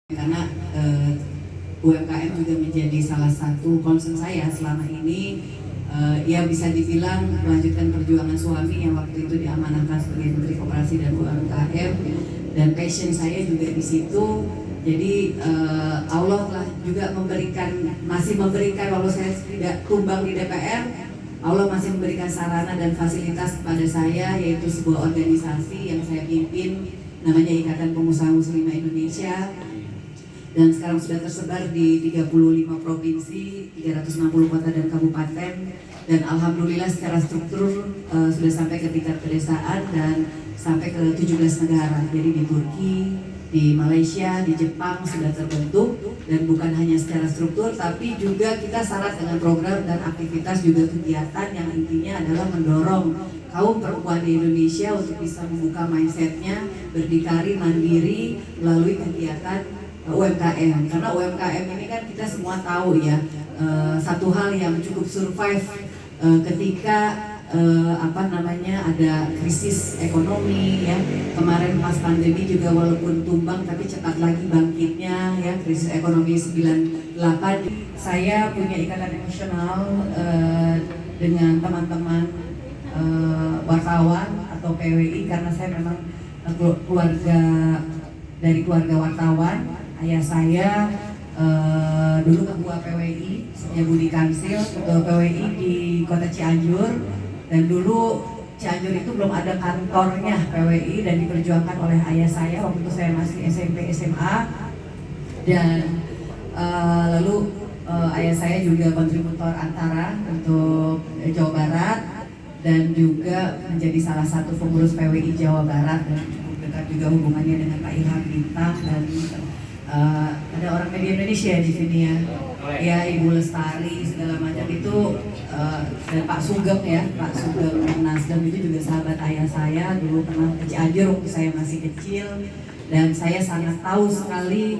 Karena UMKM juga menjadi salah satu concern saya selama ini. Ya bisa dibilang melanjutkan perjuangan suami yang waktu itu diamanahkan sebagai Menteri Koperasi dan UMKM, dan passion saya juga di situ. Jadi Allah telah juga masih memberikan, walau saya tidak tumbang di DPR, Allah masih memberikan sarana dan fasilitas kepada saya, yaitu sebuah organisasi yang saya pimpin, namanya Ikatan Pengusaha Muslimah Indonesia, dan sekarang sudah tersebar di 35 provinsi, 360 kota dan kabupaten, dan alhamdulillah secara struktur sudah sampai ke tingkat pedesaan dan sampai ke 17 negara. Jadi di Turki, di Malaysia, di Jepang sudah terbentuk, dan bukan hanya secara struktur tapi juga kita syarat dengan program dan aktivitas juga kegiatan yang intinya adalah mendorong kaum perempuan di Indonesia untuk bisa membuka mindsetnya, berdikari, mandiri melalui kegiatan UMKM. Karena UMKM ini kan kita semua tahu ya, satu hal yang cukup survive ketika ada krisis ekonomi ya. Kemarin pas pandemi juga walaupun tumbang tapi cepat lagi bangkitnya ya, krisis ekonomi 98. Saya punya ikatan emosional dengan teman-teman wartawan atau PWI karena saya memang dari keluarga wartawan. Ayah saya dulu ketua PWI, saya Budi Kamsil, ketua PWI di kota Cianjur, dan dulu Cianjur itu belum ada kantornya PWI dan diperjuangkan oleh ayah saya waktu itu saya masih SMP SMA, dan lalu ayah saya juga kontributor Antara untuk Jawa Barat dan juga menjadi salah satu pengurus PWI Jawa Barat, dan cukup dekat juga hubungannya dengan Pak Ilham Bintang, dan ada orang media Indonesia di sini ya, Ibu Lestari segala macam itu, dan Pak Sugeng ya, Pak Sugeng Nasdem itu juga sahabat ayah saya, dulu pernah ke Cianjur waktu saya masih kecil, dan saya sangat tahu sekali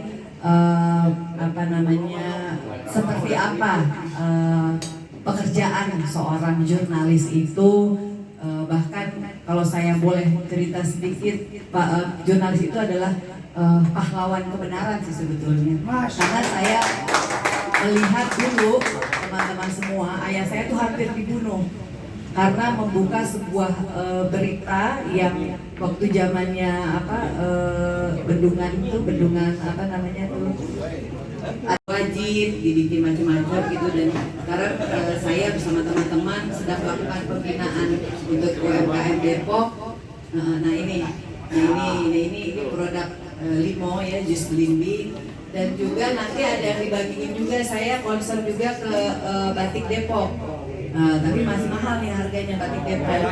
seperti apa pekerjaan seorang jurnalis itu. Bahkan kalau saya boleh cerita sedikit, Pak, jurnalis itu adalah pahlawan kebenaran sih sebetulnya. Karena saya melihat dulu teman-teman semua, ayah saya tuh hampir dibunuh karena membuka sebuah berita yang waktu zamannya bendungan wajib dibikin macam-macam gitu, dan sekarang saya bersama teman-teman sedang melakukan pembinaan untuk UMKM Depok. Nah ini produk limo ya, jus belimbing, dan juga nanti ada yang dibagiin juga. Saya concern juga ke batik Depok, tapi masih mahal nih harganya batik Depok.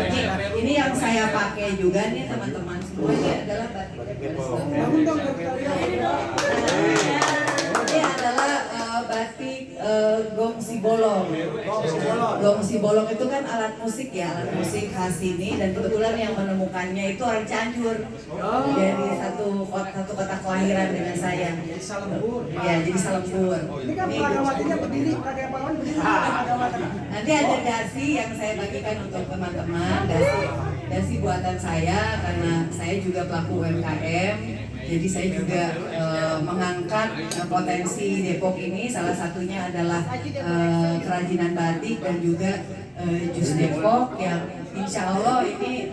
Ini yang saya pakai juga nih teman-teman semua, ini adalah batik Depok. Ini adalah batik gong sibolong. Gong sibolong itu kan alat musik ya, alat musik khas sini, dan kebetulan yang menemukannya itu orang Cianjur, dari satu kota kelahiran dengan saya. Ya, jadi Salempur. Ini kan perawatinya berdiri, pakai pahlawan berdiri. Nanti ada dasi yang saya bagikan untuk teman-teman, dasi buatan saya karena saya juga pelaku UMKM. Jadi saya juga mengangkat potensi Depok ini, salah satunya adalah kerajinan batik dan juga jus Depok, yang insya Allah ini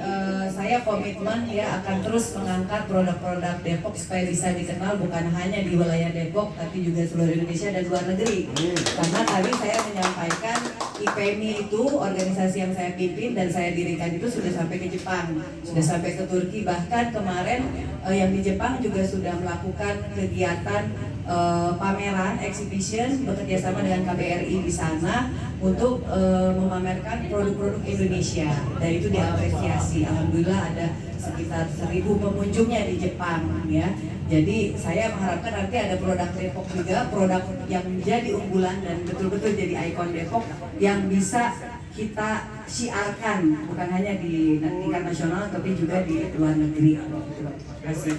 saya komitmen ya akan terus mengangkat produk-produk Depok supaya bisa dikenal bukan hanya di wilayah Depok tapi juga seluruh Indonesia dan luar negeri. Karena tadi saya menyampaikan IPMI itu organisasi yang saya pimpin dan saya dirikan itu sudah sampai ke Jepang, sudah sampai ke Turki, bahkan kemarin yang di Jepang juga sudah melakukan kegiatan pameran exhibition bekerja sama dengan KBRI di sana untuk memamerkan produk-produk Indonesia, dan itu diapresiasi. Alhamdulillah ada sekitar 1.000 pengunjungnya di Jepang ya. Jadi saya mengharapkan nanti ada produk Depok juga, produk yang menjadi unggulan dan betul-betul jadi ikon Depok yang bisa kita syiarkan bukan hanya di tingkat nasional tapi juga di luar negeri. Terima kasih.